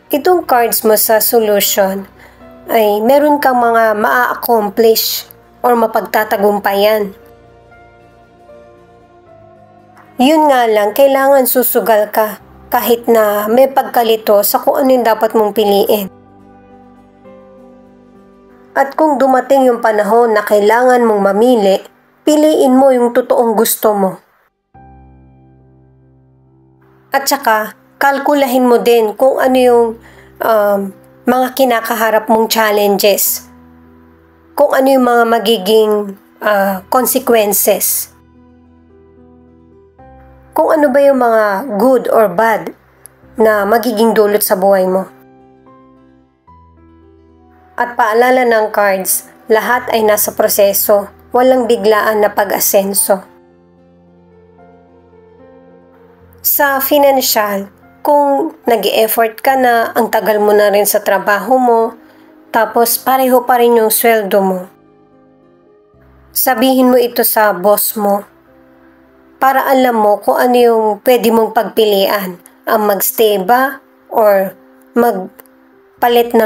itong cards mo sa solution ay meron kang mga maa-accomplish or mapagtatagumpayan. Yun nga lang, kailangan susugal ka kahit na may pagkalito sa kung ano yung dapat mong piliin. At kung dumating yung panahon na kailangan mong mamili, piliin mo yung totoong gusto mo. At saka, kalkulahin mo din kung ano yung mga kinakaharap mong challenges. Kung ano yung mga magiging consequences. Kung ano ba yung mga good or bad na magiging dulot sa buhay mo. At paalala ng cards, lahat ay nasa proseso, walang biglaan na pag-asenso. Sa financial, kung nag-e-effort ka na, ang tagal mo na rin sa trabaho mo, tapos pareho pa rin yung sweldo mo. Sabihin mo ito sa boss mo para alam mo kung ano yung pwede mong pagpilian. Ang magstay ba or magpalit ng